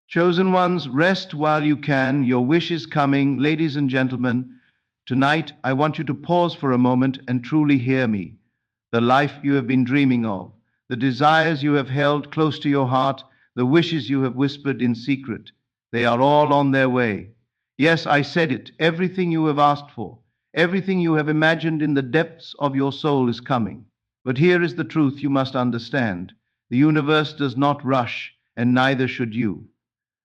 Chosen ones, rest while you can. Your wish is coming. Ladies and gentlemen, tonight I want you to pause for a moment and truly hear me. The life you have been dreaming of, the desires you have held close to your heart, the wishes you have whispered in secret, they are all on their way. Yes, I said it. Everything you have asked for, everything you have imagined in the depths of your soul is coming. But here is the truth you must understand. The universe does not rush, and neither should you.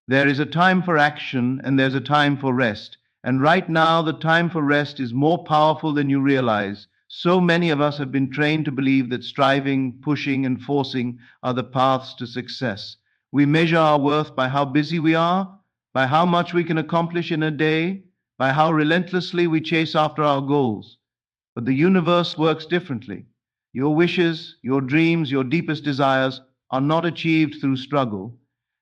There is a time for action and there's a time for rest. And right now, the time for rest is more powerful than you realize. So many of us have been trained to believe that striving, pushing, and forcing are the paths to success. We measure our worth by how busy we are, by how much we can accomplish in a day, by how relentlessly we chase after our goals. But the universe works differently. Your wishes, your dreams, your deepest desires are not achieved through struggle.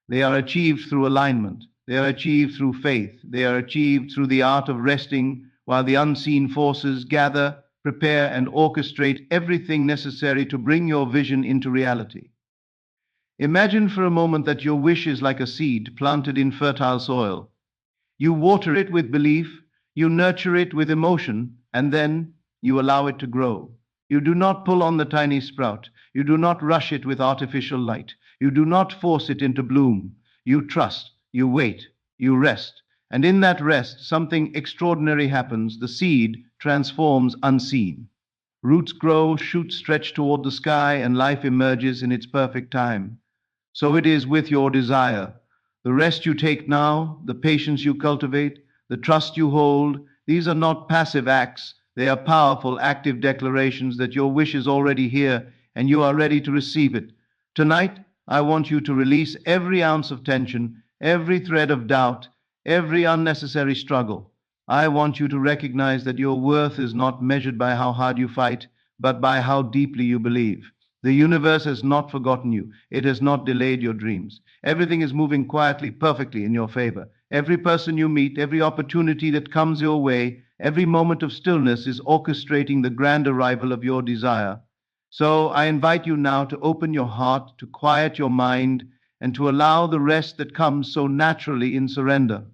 They are achieved through alignment. They are achieved through faith. They are achieved through the art of resting while the unseen forces gather, prepare, and orchestrate everything necessary to bring your vision into reality. Imagine for a moment that your wish is like a seed planted in fertile soil. You water it with belief, you nurture it with emotion, and then you allow it to grow. You do not pull on the tiny sprout. You do not rush it with artificial light. You do not force it into bloom. You trust, you wait, you rest. And in that rest, something extraordinary happens. The seed transforms unseen. Roots grow, shoots stretch toward the sky, and life emerges in its perfect time. So it is with your desire. The rest you take now, the patience you cultivate, the trust you hold, these are not passive acts. They are powerful, active declarations that your wish is already here and you are ready to receive it. Tonight, I want you to release every ounce of tension, every thread of doubt, every unnecessary struggle. I want you to recognize that your worth is not measured by how hard you fight, but by how deeply you believe. The universe has not forgotten you. It has not delayed your dreams. Everything is moving quietly, perfectly in your favor. Every person you meet, every opportunity that comes your way, every moment of stillness is orchestrating the grand arrival of your desire. So I invite you now to open your heart, to quiet your mind, and to allow the rest that comes so naturally in surrender.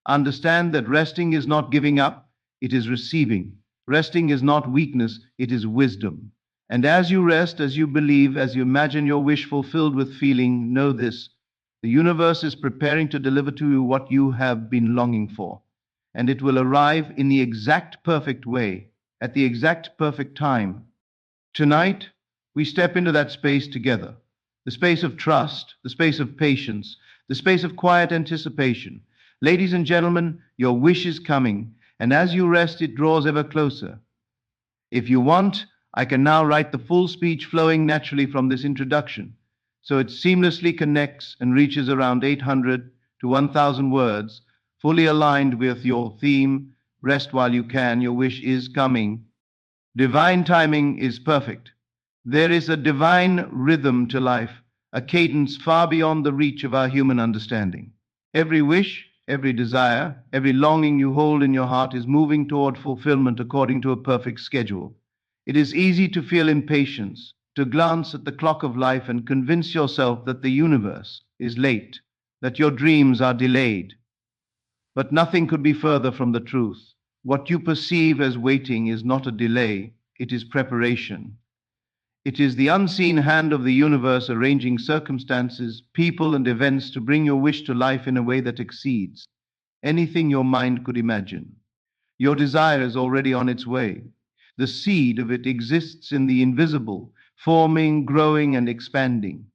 Understand that resting is not giving up, it is receiving. Resting is not weakness, it is wisdom. And as you rest, as you believe, as you imagine your wish fulfilled with feeling, know this: the universe is preparing to deliver to you what you have been longing for. And it will arrive in the exact perfect way, at the exact perfect time. Tonight, we step into that space together, the space of trust, the space of patience, the space of quiet anticipation. Ladies and gentlemen, your wish is coming, and as you rest, it draws ever closer. If you want, I can now write the full speech flowing naturally from this introduction, so it seamlessly connects and reaches around 800 to 1,000 words, fully aligned with your theme. Rest while you can, your wish is coming. Divine timing is perfect. There is a divine rhythm to life, a cadence far beyond the reach of our human understanding. Every wish, every desire, every longing you hold in your heart is moving toward fulfillment according to a perfect schedule. It is easy to feel impatience, to glance at the clock of life and convince yourself that the universe is late, that your dreams are delayed. But nothing could be further from the truth. What you perceive as waiting is not a delay, it is preparation. It is the unseen hand of the universe arranging circumstances, people, and events to bring your wish to life in a way that exceeds anything your mind could imagine. Your desire is already on its way. The seed of it exists in the invisible, forming, growing, and expanding.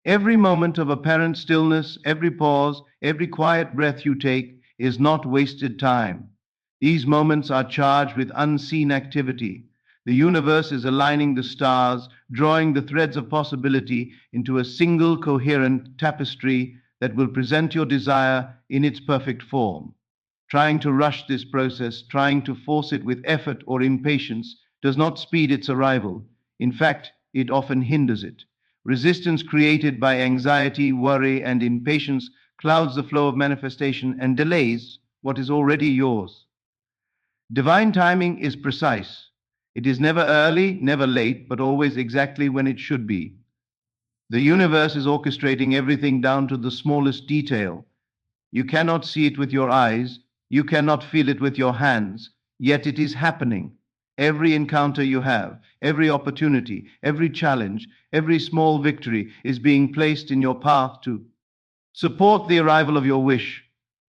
Every moment of apparent stillness, every pause, every quiet breath you take is not wasted time. These moments are charged with unseen activity. The universe is aligning the stars, drawing the threads of possibility into a single coherent tapestry that will present your desire in its perfect form. Trying to rush this process, trying to force it with effort or impatience, does not speed its arrival. In fact, it often hinders it. Resistance created by anxiety, worry, and impatience clouds the flow of manifestation and delays what is already yours. Divine timing is precise. It is never early, never late, but always exactly when it should be. The universe is orchestrating everything down to the smallest detail. You cannot see it with your eyes, you cannot feel it with your hands, yet it is happening. Every encounter you have, every opportunity, every challenge, every small victory is being placed in your path to support the arrival of your wish.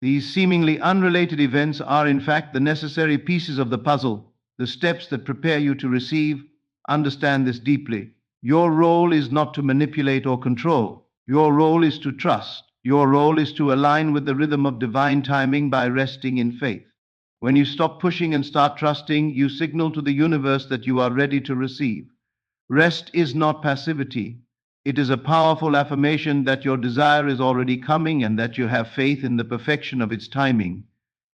These seemingly unrelated events are, in fact, the necessary pieces of the puzzle, the steps that prepare you to receive. Understand this deeply. Your role is not to manipulate or control. Your role is to trust. Your role is to align with the rhythm of divine timing by resting in faith. When you stop pushing and start trusting, you signal to the universe that you are ready to receive. Rest is not passivity. It is a powerful affirmation that your desire is already coming and that you have faith in the perfection of its timing.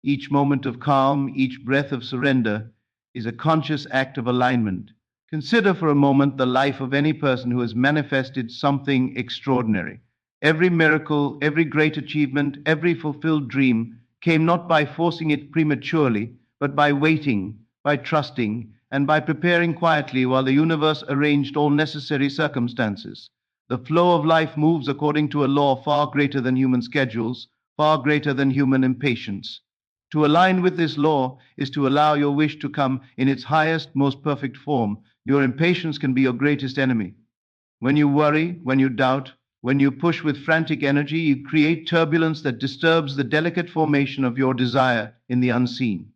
Each moment of calm, each breath of surrender is a conscious act of alignment. Consider for a moment the life of any person who has manifested something extraordinary. Every miracle, every great achievement, every fulfilled dream came not by forcing it prematurely, but by waiting, by trusting, and by preparing quietly while the universe arranged all necessary circumstances. The flow of life moves according to a law far greater than human schedules, far greater than human impatience. To align with this law is to allow your wish to come in its highest, most perfect form. Your impatience can be your greatest enemy. When you worry, when you doubt, when you push with frantic energy, you create turbulence that disturbs the delicate formation of your desire in the unseen.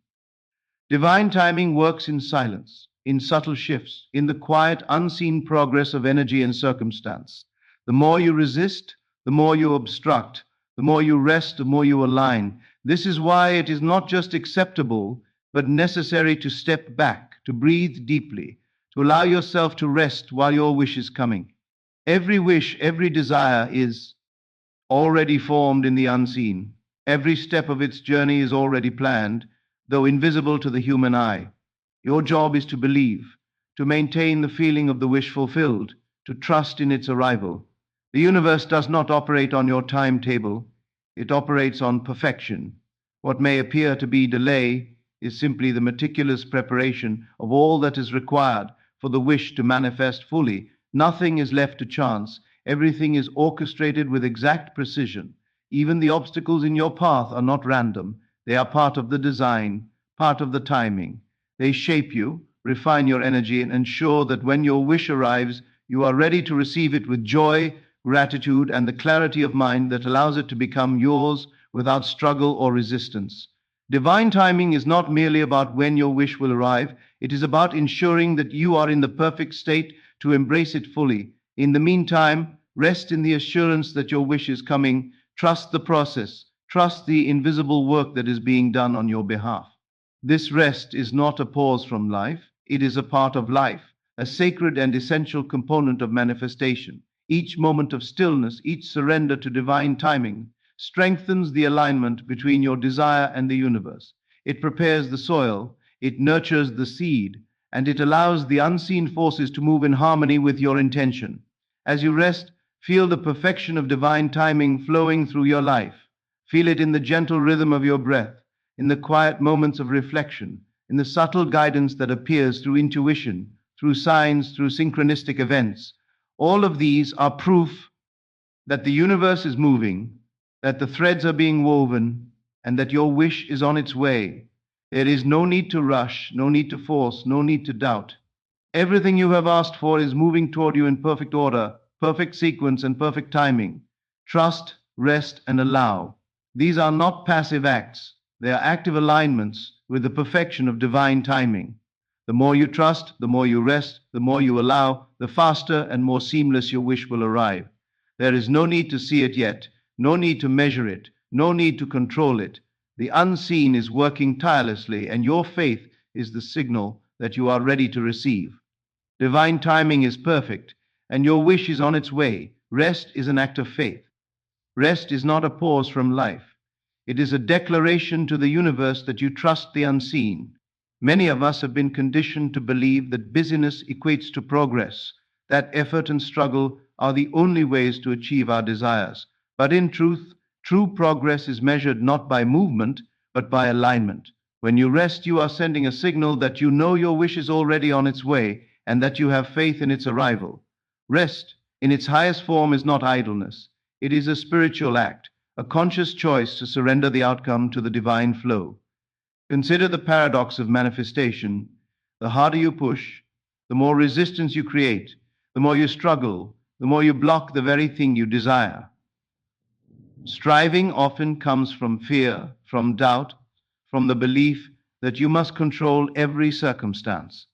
Divine timing works in silence, in subtle shifts, in the quiet, unseen progress of energy and circumstance. The more you resist, the more you obstruct, the more you rest, the more you align. This is why it is not just acceptable, but necessary to step back, to breathe deeply, to allow yourself to rest while your wish is coming. Every wish, every desire is already formed in the unseen. Every step of its journey is already planned, though invisible to the human eye. Your job is to believe, to maintain the feeling of the wish fulfilled, to trust in its arrival. The universe does not operate on your timetable, it operates on perfection. What may appear to be delay is simply the meticulous preparation of all that is required for the wish to manifest fully. Nothing is left to chance, everything is orchestrated with exact precision. Even the obstacles in your path are not random. They are part of the design, part of the timing. They shape you, refine your energy, and ensure that when your wish arrives, you are ready to receive it with joy, gratitude, and the clarity of mind that allows it to become yours without struggle or resistance. Divine timing is not merely about when your wish will arrive, it is about ensuring that you are in the perfect state to embrace it fully. In the meantime, rest in the assurance that your wish is coming. Trust the process. Trust the invisible work that is being done on your behalf. This rest is not a pause from life, it is a part of life, a sacred and essential component of manifestation. Each moment of stillness, each surrender to divine timing, strengthens the alignment between your desire and the universe. It prepares the soil, it nurtures the seed, and it allows the unseen forces to move in harmony with your intention. As you rest, feel the perfection of divine timing flowing through your life. Feel it in the gentle rhythm of your breath, in the quiet moments of reflection, in the subtle guidance that appears through intuition, through signs, through synchronistic events. All of these are proof that the universe is moving, that the threads are being woven, and that your wish is on its way. There is no need to rush, no need to force, no need to doubt. Everything you have asked for is moving toward you in perfect order, perfect sequence, and perfect timing. Trust, rest, and allow. These are not passive acts, they are active alignments with the perfection of divine timing. The more you trust, the more you rest, the more you allow, the faster and more seamless your wish will arrive. There is no need to see it yet, no need to measure it, no need to control it. The unseen is working tirelessly, and your faith is the signal that you are ready to receive. Divine timing is perfect, and your wish is on its way. Rest is an act of faith. Rest is not a pause from life. It is a declaration to the universe that you trust the unseen. Many of us have been conditioned to believe that busyness equates to progress, that effort and struggle are the only ways to achieve our desires. But in truth, true progress is measured not by movement, but by alignment. When you rest, you are sending a signal that you know your wish is already on its way and that you have faith in its arrival. Rest, in its highest form, is not idleness. It is a spiritual act, a conscious choice to surrender the outcome to the divine flow. Consider the paradox of manifestation. The harder you push, the more resistance you create, the more you struggle, the more you block the very thing you desire. Striving often comes from fear, from doubt, from the belief that you must control every circumstance.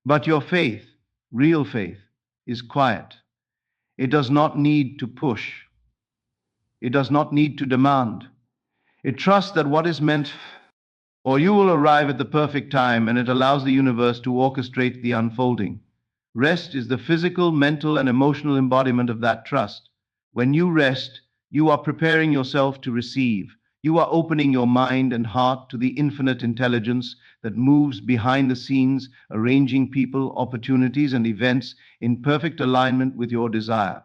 But your faith, real faith, is quiet. It does not need to push. It does not need to demand. It trusts that what is meant or you will arrive at the perfect time, and it allows the universe to orchestrate the unfolding. Rest is the physical, mental, and emotional embodiment of that trust. When you rest, you are preparing yourself to receive. You are opening your mind and heart to the infinite intelligence that moves behind the scenes, arranging people, opportunities, and events in perfect alignment with your desire.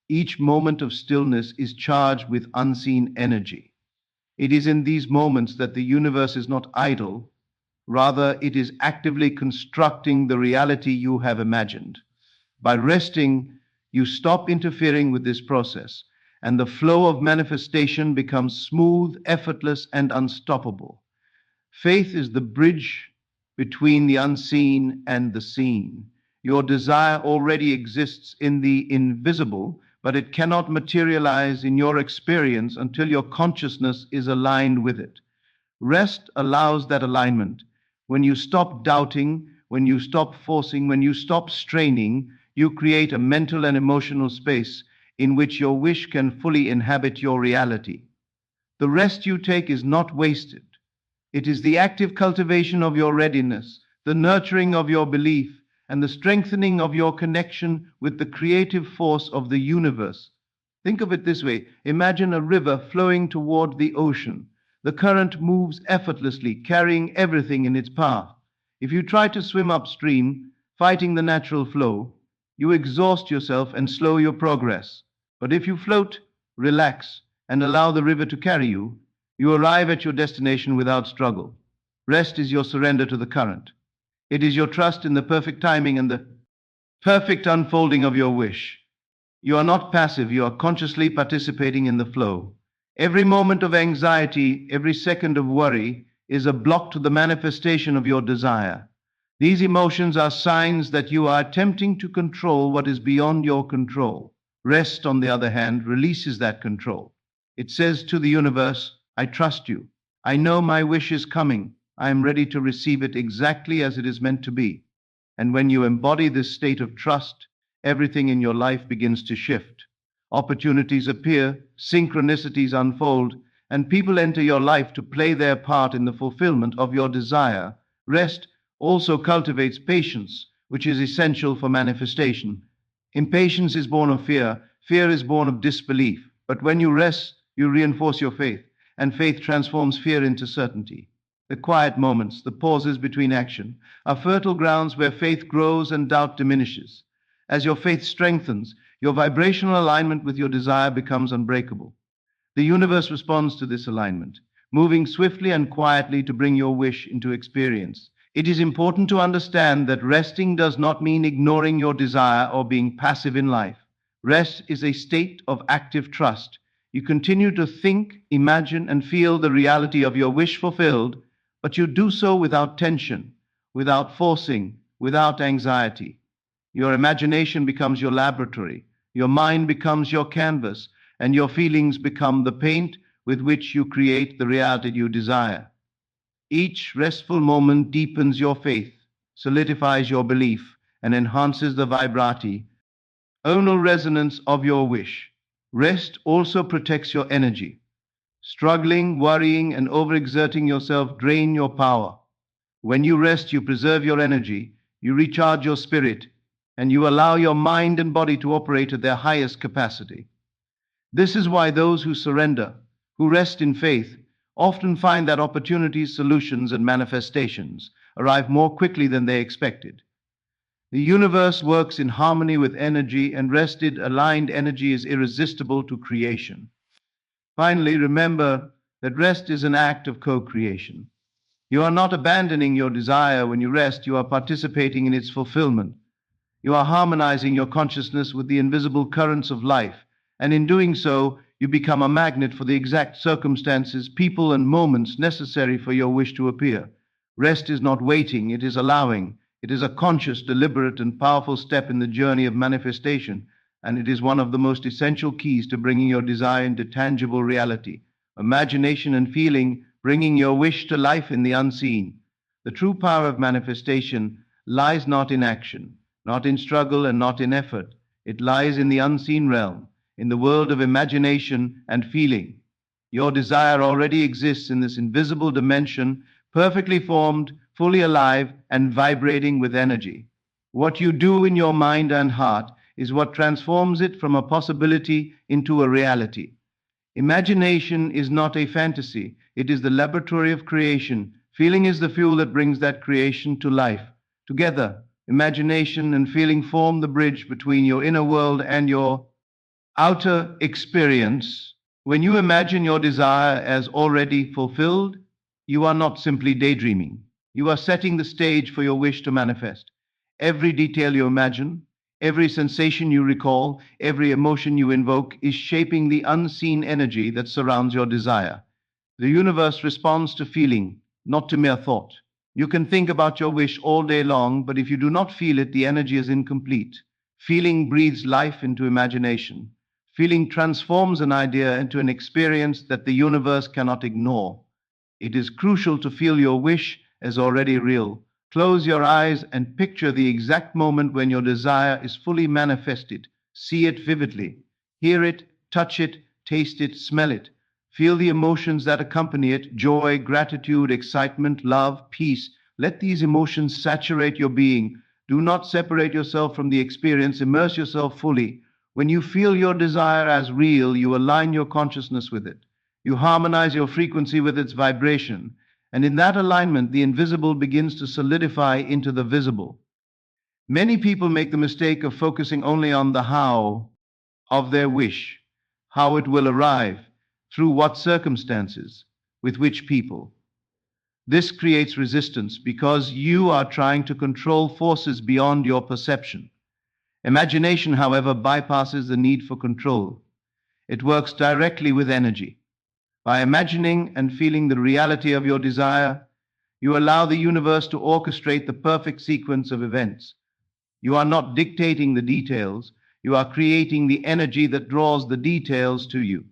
Each moment of stillness is charged with unseen energy. It is in these moments that the universe is not idle, rather, it is actively constructing the reality you have imagined. By resting, you stop interfering with this process, and the flow of manifestation becomes smooth, effortless, and unstoppable. Faith is the bridge between the unseen and the seen. Your desire already exists in the invisible, but it cannot materialize in your experience until your consciousness is aligned with it. Rest allows that alignment. When you stop doubting, when you stop forcing, when you stop straining, you create a mental and emotional space in which your wish can fully inhabit your reality. The rest you take is not wasted. It is the active cultivation of your readiness, the nurturing of your belief, and the strengthening of your connection with the creative force of the universe. Think of it this way. Imagine a river flowing toward the ocean. The current moves effortlessly, carrying everything in its path. If you try to swim upstream, fighting the natural flow, you exhaust yourself and slow your progress. But if you float, relax, and allow the river to carry you, you arrive at your destination without struggle. Rest is your surrender to the current. It is your trust in the perfect timing and the perfect unfolding of your wish. You are not passive, you are consciously participating in the flow. Every moment of anxiety, every second of worry is a block to the manifestation of your desire. These emotions are signs that you are attempting to control what is beyond your control. Rest, on the other hand, releases that control. It says to the universe, I trust you. I know my wish is coming. I am ready to receive it exactly as it is meant to be. And when you embody this state of trust, everything in your life begins to shift. Opportunities appear, synchronicities unfold, and people enter your life to play their part in the fulfillment of your desire. Rest also cultivates patience, which is essential for manifestation. Impatience is born of fear, fear is born of disbelief. But when you rest, you reinforce your faith, and faith transforms fear into certainty. The quiet moments, the pauses between action, are fertile grounds where faith grows and doubt diminishes. As your faith strengthens, your vibrational alignment with your desire becomes unbreakable. The universe responds to this alignment, moving swiftly and quietly to bring your wish into experience. It is important to understand that resting does not mean ignoring your desire or being passive in life. Rest is a state of active trust. You continue to think, imagine, and feel the reality of your wish fulfilled, but you do so without tension, without forcing, without anxiety. Your imagination becomes your laboratory, your mind becomes your canvas, and your feelings become the paint with which you create the reality you desire. Each restful moment deepens your faith, solidifies your belief, and enhances the tonal resonance of your wish. Rest also protects your energy. Struggling, worrying, and overexerting yourself drain your power. When you rest, you preserve your energy, you recharge your spirit, and you allow your mind and body to operate at their highest capacity. This is why those who surrender, who rest in faith, often find that opportunities, solutions, and manifestations arrive more quickly than they expected. The universe works in harmony with energy, and rested, aligned energy is irresistible to creation. Finally, remember that rest is an act of co-creation. You are not abandoning your desire when you rest, you are participating in its fulfillment. You are harmonizing your consciousness with the invisible currents of life, and in doing so, You become a magnet for the exact circumstances, people, and moments necessary for your wish to appear. Rest is not waiting, it is allowing. It is a conscious, deliberate, and powerful step in the journey of manifestation, and it is one of the most essential keys to bringing your desire into tangible reality. Imagination and feeling, bringing your wish to life in the unseen. The true power of manifestation lies not in action, not in struggle, and not in effort. It lies in the unseen realm, in the world of imagination and feeling. Your desire already exists in this invisible dimension, perfectly formed, fully alive, and vibrating with energy. What you do in your mind and heart is what transforms it from a possibility into a reality. Imagination is not a fantasy, it is the laboratory of creation. Feeling is the fuel that brings that creation to life. Together, imagination and feeling form the bridge between your inner world and your outer experience. When you imagine your desire as already fulfilled, you are not simply daydreaming. You are setting the stage for your wish to manifest. Every detail you imagine, every sensation you recall, every emotion you invoke is shaping the unseen energy that surrounds your desire. The universe responds to feeling, not to mere thought. You can think about your wish all day long, but if you do not feel it, the energy is incomplete. Feeling breathes life into imagination. Feeling transforms an idea into an experience that the universe cannot ignore. It is crucial to feel your wish as already real. Close your eyes and picture the exact moment when your desire is fully manifested. See it vividly. Hear it, touch it, taste it, smell it. Feel the emotions that accompany it: joy, gratitude, excitement, love, peace. Let these emotions saturate your being. Do not separate yourself from the experience. Immerse yourself fully. When you feel your desire as real, you align your consciousness with it. You harmonize your frequency with its vibration. And in that alignment, the invisible begins to solidify into the visible. Many people make the mistake of focusing only on the how of their wish, how it will arrive, through what circumstances, with which people. This creates resistance because you are trying to control forces beyond your perception. Imagination, however, bypasses the need for control. It works directly with energy. By imagining and feeling the reality of your desire, you allow the universe to orchestrate the perfect sequence of events. You are not dictating the details, you are creating the energy that draws the details to you.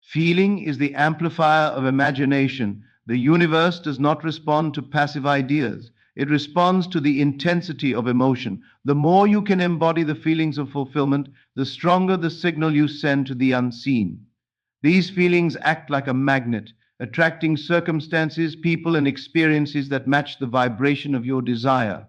Feeling is the amplifier of imagination. The universe does not respond to passive ideas. It responds to the intensity of emotion. The more you can embody the feelings of fulfillment, the stronger the signal you send to the unseen. These feelings act like a magnet, attracting circumstances, people, and experiences that match the vibration of your desire.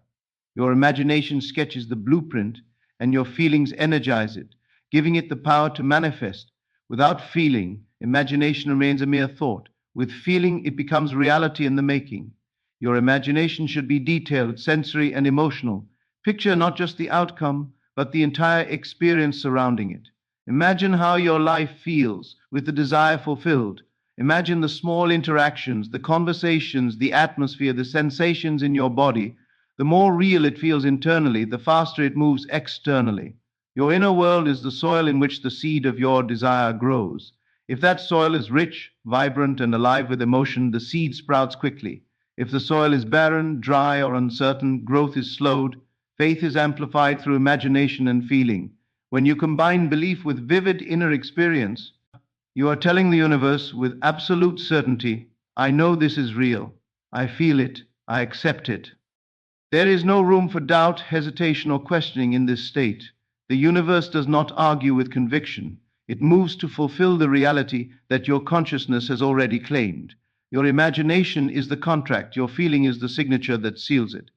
Your imagination sketches the blueprint, and your feelings energize it, giving it the power to manifest. Without feeling, imagination remains a mere thought. With feeling, it becomes reality in the making. Your imagination should be detailed, sensory, and emotional. Picture not just the outcome, but the entire experience surrounding it. Imagine how your life feels with the desire fulfilled. Imagine the small interactions, the conversations, the atmosphere, the sensations in your body. The more real it feels internally, the faster it moves externally. Your inner world is the soil in which the seed of your desire grows. If that soil is rich, vibrant, and alive with emotion, the seed sprouts quickly. If the soil is barren, dry, or uncertain, growth is slowed. Faith is amplified through imagination and feeling. When you combine belief with vivid inner experience, you are telling the universe with absolute certainty, I know this is real. I feel it. I accept it. There is no room for doubt, hesitation, or questioning in this state. The universe does not argue with conviction. It moves to fulfill the reality that your consciousness has already claimed. Your imagination is the contract. Your feeling is the signature that seals it.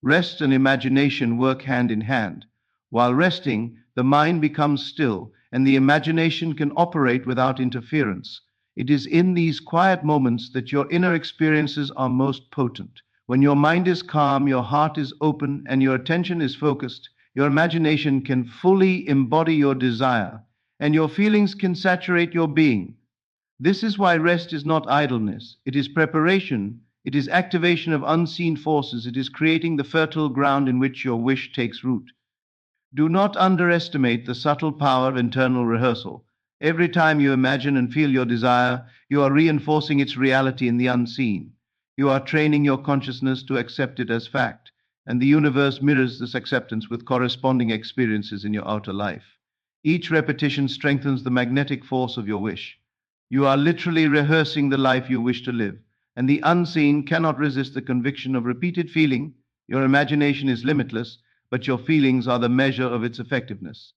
Rest and imagination work hand in hand. While resting, the mind becomes still, and the imagination can operate without interference. It is in these quiet moments that your inner experiences are most potent. When your mind is calm, your heart is open, and your attention is focused, your imagination can fully embody your desire, and your feelings can saturate your being. This is why rest is not idleness. It is preparation. It is activation of unseen forces. It is creating the fertile ground in which your wish takes root. Do not underestimate the subtle power of internal rehearsal. Every time you imagine and feel your desire, you are reinforcing its reality in the unseen. You are training your consciousness to accept it as fact, and the universe mirrors this acceptance with corresponding experiences in your outer life. Each repetition strengthens the magnetic force of your wish. You are literally rehearsing the life you wish to live, and the unseen cannot resist the conviction of repeated feeling. Your imagination is limitless, but your feelings are the measure of its effectiveness.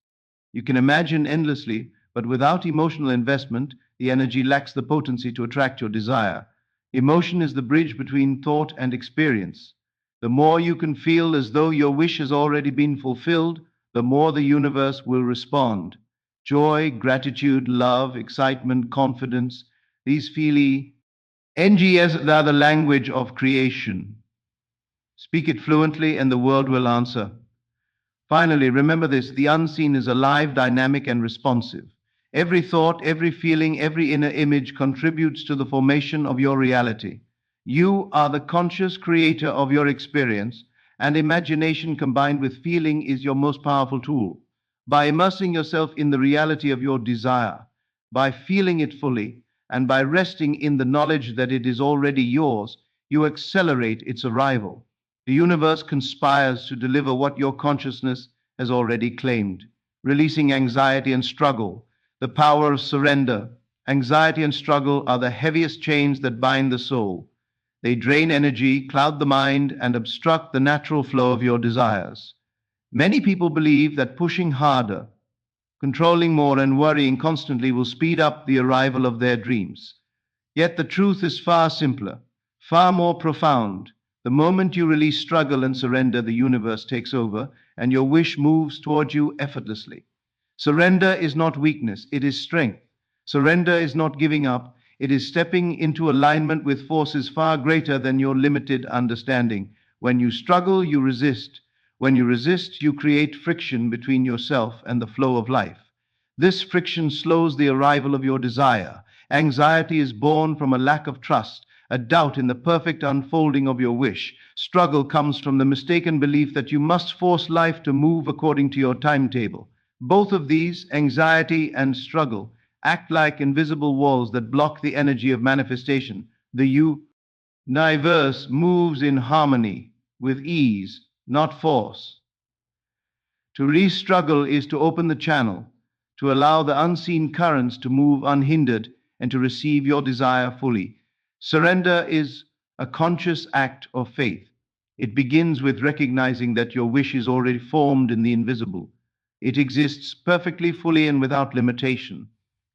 You can imagine endlessly, but without emotional investment, the energy lacks the potency to attract your desire. Emotion is the bridge between thought and experience. The more you can feel as though your wish has already been fulfilled, the more the universe will respond. Joy, gratitude, love, excitement, confidence, these feely NGS are the language of creation. Speak it fluently and the world will answer. Finally, remember this: the unseen is alive, dynamic, and responsive. Every thought, every feeling, every inner image contributes to the formation of your reality. You are the conscious creator of your experience, and imagination combined with feeling is your most powerful tool. By immersing yourself in the reality of your desire, by feeling it fully, and by resting in the knowledge that it is already yours, you accelerate its arrival. The universe conspires to deliver what your consciousness has already claimed, releasing anxiety and struggle. The power of surrender. Anxiety and struggle are the heaviest chains that bind the soul. They drain energy, cloud the mind, and obstruct the natural flow of your desires. Many people believe that pushing harder, controlling more, and worrying constantly will speed up the arrival of their dreams. Yet the truth is far simpler, far more profound. The moment you release struggle and surrender, the universe takes over, and your wish moves toward you effortlessly. Surrender is not weakness, it is strength. Surrender is not giving up, it is stepping into alignment with forces far greater than your limited understanding. When you struggle, you resist. When you resist, you create friction between yourself and the flow of life. This friction slows the arrival of your desire. Anxiety is born from a lack of trust, a doubt in the perfect unfolding of your wish. Struggle comes from the mistaken belief that you must force life to move according to your timetable. Both of these, anxiety and struggle, act like invisible walls that block the energy of manifestation. The universe moves in harmony, with ease, not force. To re-struggle is to open the channel, to allow the unseen currents to move unhindered, and to receive your desire fully. Surrender is a conscious act of faith. It begins with recognizing that your wish is already formed in the invisible. It exists perfectly, fully, and without limitation.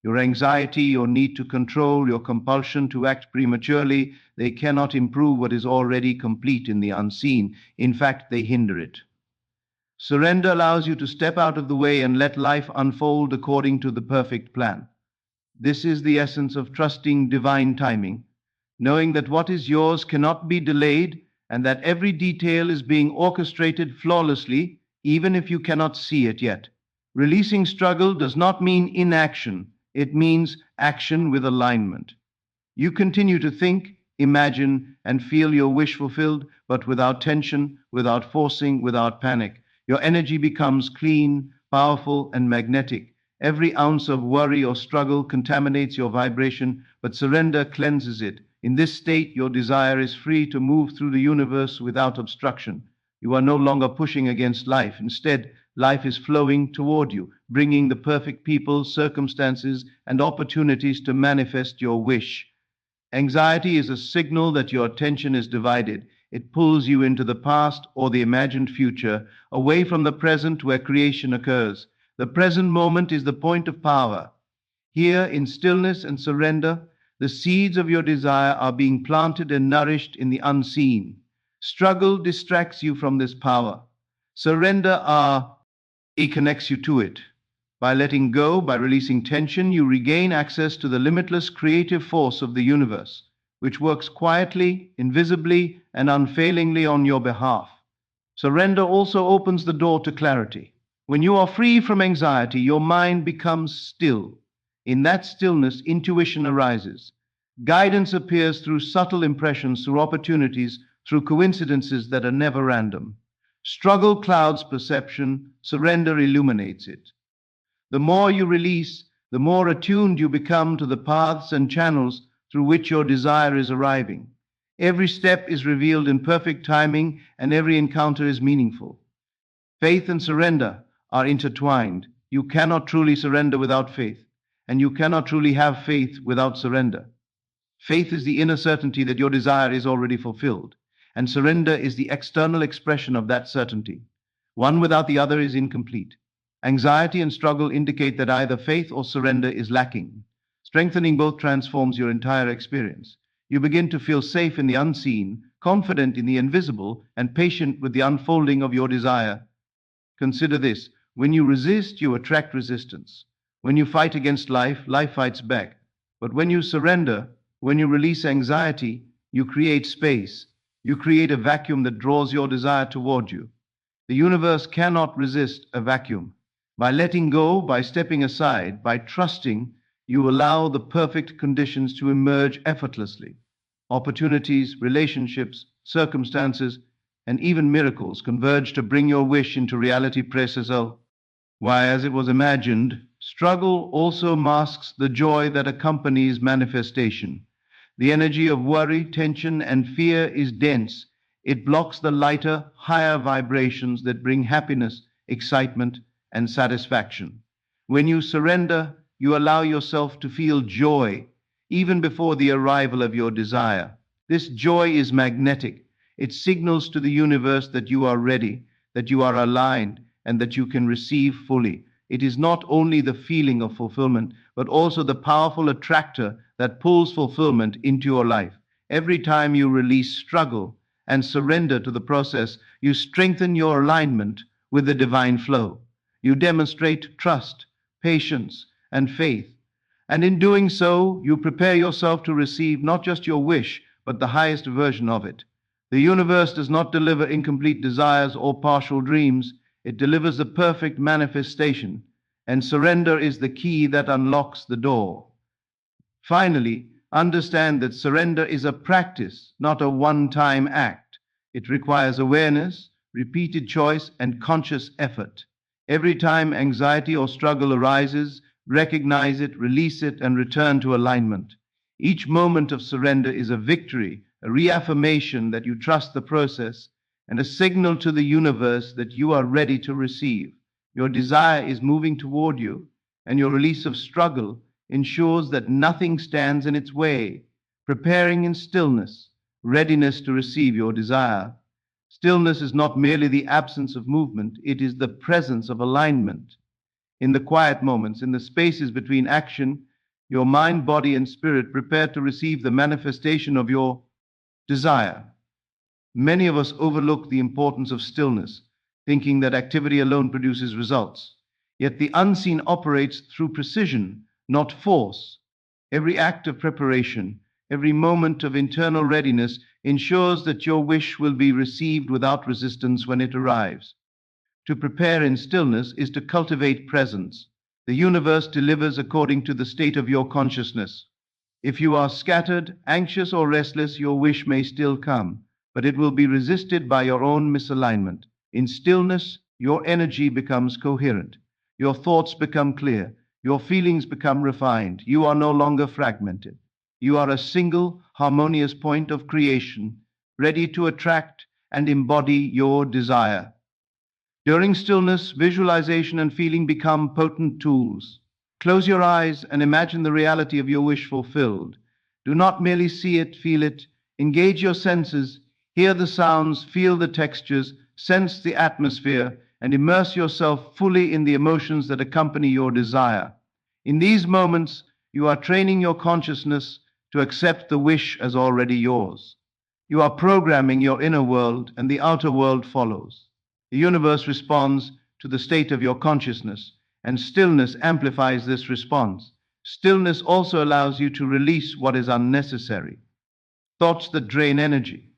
Your anxiety, your need to control, your compulsion to act prematurely, they cannot improve what is already complete in the unseen. In fact, they hinder it. Surrender allows you to step out of the way and let life unfold according to the perfect plan. This is the essence of trusting divine timing, knowing that what is yours cannot be delayed and that every detail is being orchestrated flawlessly, even if you cannot see it yet. Releasing struggle does not mean inaction, it means action with alignment. You continue to think, imagine, and feel your wish fulfilled, but without tension, without forcing, without panic. Your energy becomes clean, powerful, and magnetic. Every ounce of worry or struggle contaminates your vibration, but surrender cleanses it. In this state, your desire is free to move through the universe without obstruction. You are no longer pushing against life. Instead, life is flowing toward you, bringing the perfect people, circumstances, and opportunities to manifest your wish. Anxiety is a signal that your attention is divided. It pulls you into the past or the imagined future, away from the present where creation occurs. The present moment is the point of power. Here, in stillness and surrender, the seeds of your desire are being planted and nourished in the unseen. Struggle distracts you from this power. Surrender connects you to it. By letting go, by releasing tension, you regain access to the limitless creative force of the universe, which works quietly, invisibly, and unfailingly on your behalf. Surrender also opens the door to clarity. When you are free from anxiety, your mind becomes still. In that stillness, intuition arises. Guidance appears through subtle impressions, through opportunities, through coincidences that are never random. Struggle clouds perception, surrender illuminates it. The more you release, the more attuned you become to the paths and channels through which your desire is arriving. Every step is revealed in perfect timing, and every encounter is meaningful. Faith and surrender are intertwined. You cannot truly surrender without faith, and you cannot truly have faith without surrender. Faith is the inner certainty that your desire is already fulfilled, and surrender is the external expression of that certainty. One without the other is incomplete. Anxiety and struggle indicate that either faith or surrender is lacking. Strengthening both transforms your entire experience. You begin to feel safe in the unseen, confident in the invisible, and patient with the unfolding of your desire. Consider this: when you resist, you attract resistance. When you fight against life, life fights back. But when you surrender, when you release anxiety, you create space. You create a vacuum that draws your desire toward you. The universe cannot resist a vacuum. By letting go, by stepping aside, by trusting, you allow the perfect conditions to emerge effortlessly. Opportunities, relationships, circumstances, and even miracles converge to bring your wish into reality. Precisely. Why, as it was imagined, struggle also masks the joy that accompanies manifestation. The energy of worry, tension, and fear is dense. It blocks the lighter, higher vibrations that bring happiness, excitement, and satisfaction. When you surrender, you allow yourself to feel joy even before the arrival of your desire. This joy is magnetic. It signals to the universe that you are ready, that you are aligned, and that you can receive fully. It is not only the feeling of fulfillment, but also the powerful attractor that pulls fulfillment into your life. Every time you release struggle and surrender to the process, you strengthen your alignment with the divine flow. You demonstrate trust, patience, and faith. And in doing so, you prepare yourself to receive not just your wish, but the highest version of it. The universe does not deliver incomplete desires or partial dreams. It delivers the perfect manifestation, and surrender is the key that unlocks the door. Finally, understand that surrender is a practice, not a one-time act. It requires awareness, repeated choice, and conscious effort. Every time anxiety or struggle arises, recognize it, release it, and return to alignment. Each moment of surrender is a victory, a reaffirmation that you trust the process, and a signal to the universe that you are ready to receive. Your desire is moving toward you, and your release of struggle ensures that nothing stands in its way. Preparing in stillness, readiness to receive your desire. Stillness is not merely the absence of movement, it is the presence of alignment. In the quiet moments, in the spaces between action, your mind, body, and spirit prepare to receive the manifestation of your desire. Many of us overlook the importance of stillness, thinking that activity alone produces results. Yet the unseen operates through precision, not force. Every act of preparation, every moment of internal readiness ensures that your wish will be received without resistance when it arrives. To prepare in stillness is to cultivate presence. The universe delivers according to the state of your consciousness. If you are scattered, anxious, or restless, your wish may still come, but it will be resisted by your own misalignment. In stillness, your energy becomes coherent. Your thoughts become clear. Your feelings become refined. You are no longer fragmented. You are a single, harmonious point of creation, ready to attract and embody your desire. During stillness, visualization and feeling become potent tools. Close your eyes and imagine the reality of your wish fulfilled. Do not merely see it, feel it. Engage your senses, hear the sounds, feel the textures, sense the atmosphere, and immerse yourself fully in the emotions that accompany your desire. In these moments, you are training your consciousness to accept the wish as already yours. You are programming your inner world, and the outer world follows. The universe responds to the state of your consciousness, and stillness amplifies this response. Stillness also allows you to release what is unnecessary. Thoughts that drain energy,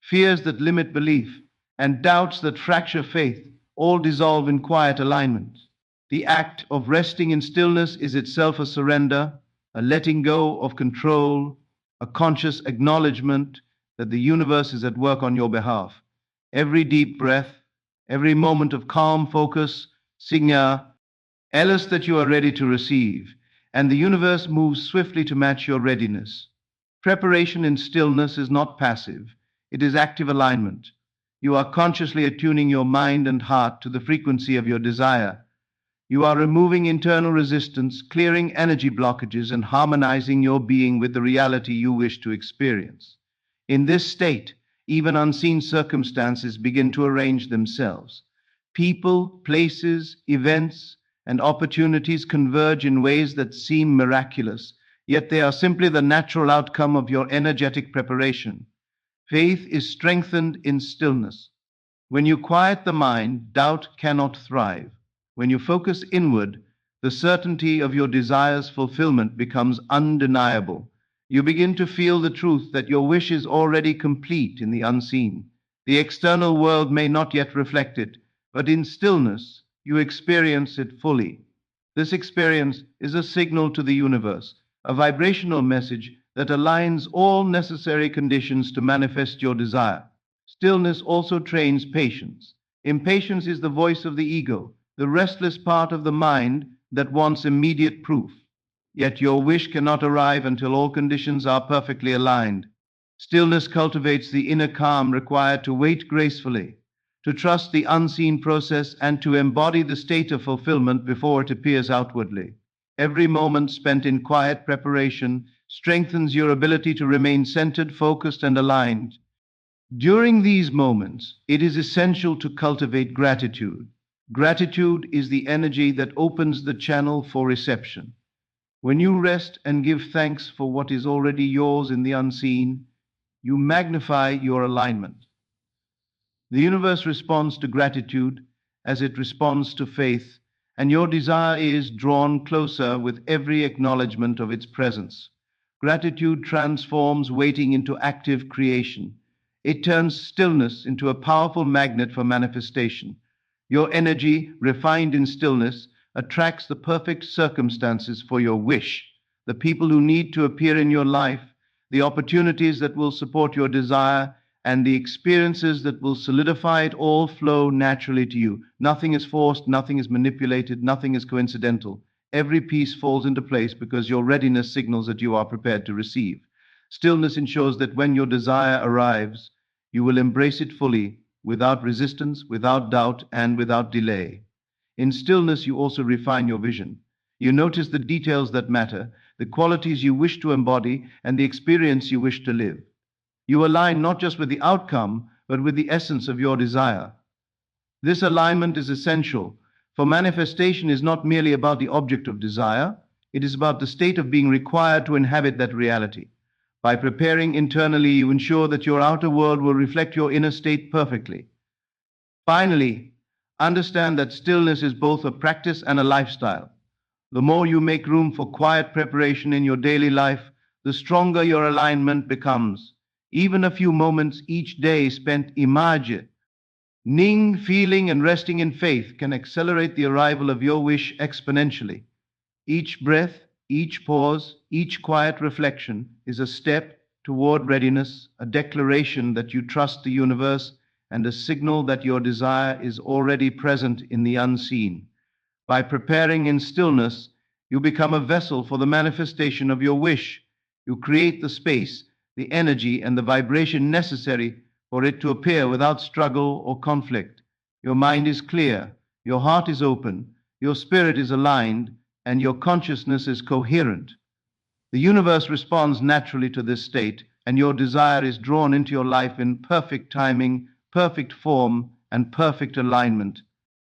fears that limit belief, and doubts that fracture faith all dissolve in quiet alignment. The act of resting in stillness is itself a surrender, a letting go of control, a conscious acknowledgement that the universe is at work on your behalf. Every deep breath, every moment of calm focus, signal that you are ready to receive. and the universe moves swiftly to match your readiness. Preparation in stillness is not passive, it is active alignment. You are consciously attuning your mind and heart to the frequency of your desire. You are removing internal resistance, clearing energy blockages, and harmonizing your being with the reality you wish to experience. In this state, even unseen circumstances begin to arrange themselves. People, places, events, and opportunities converge in ways that seem miraculous, yet they are simply the natural outcome of your energetic preparation. Faith is strengthened in stillness. When you quiet the mind, doubt cannot thrive. When you focus inward, the certainty of your desires' fulfillment becomes undeniable. You begin to feel the truth that your wish is already complete in the unseen. The external world may not yet reflect it, but in stillness, you experience it fully. This experience is a signal to the universe, a vibrational message that aligns all necessary conditions to manifest your desire. Stillness also trains patience. Impatience is the voice of the ego, the restless part of the mind that wants immediate proof. Yet your wish cannot arrive until all conditions are perfectly aligned. Stillness cultivates the inner calm required to wait gracefully, to trust the unseen process, and to embody the state of fulfillment before it appears outwardly. Every moment spent in quiet preparation strengthens your ability to remain centered, focused, and aligned. During these moments, it is essential to cultivate gratitude. Gratitude is the energy that opens the channel for reception. When you rest and give thanks for what is already yours in the unseen, you magnify your alignment. The universe responds to gratitude as it responds to faith, and your desire is drawn closer with every acknowledgement of its presence. Gratitude transforms waiting into active creation. It turns stillness into a powerful magnet for manifestation. Your energy, refined in stillness, attracts the perfect circumstances for your wish, the people who need to appear in your life, the opportunities that will support your desire, and the experiences that will solidify it all flow naturally to you. Nothing is forced, nothing is manipulated, nothing is coincidental. Every piece falls into place because your readiness signals that you are prepared to receive. Stillness ensures that when your desire arrives, you will embrace it fully, without resistance, without doubt, and without delay. In stillness, you also refine your vision. You notice the details that matter, the qualities you wish to embody, and the experience you wish to live. You align not just with the outcome, but with the essence of your desire. This alignment is essential, for manifestation is not merely about the object of desire, it is about the state of being required to inhabit that reality. By preparing internally, you ensure that your outer world will reflect your inner state perfectly. Finally, understand that stillness is both a practice and a lifestyle. The more you make room for quiet preparation in your daily life, the stronger your alignment becomes. Even a few moments each day spent imagine, feeling, and resting in faith can accelerate the arrival of your wish exponentially. Each breath, each pause, each quiet reflection is a step toward readiness, a declaration that you trust the universe, and a signal that your desire is already present in the unseen. By preparing in stillness, you become a vessel for the manifestation of your wish. You create the space, the energy, and the vibration necessary for it to appear without struggle or conflict. Your mind is clear, your heart is open, your spirit is aligned, and your consciousness is coherent. The universe responds naturally to this state, and your desire is drawn into your life in perfect timing, perfect form, and perfect alignment.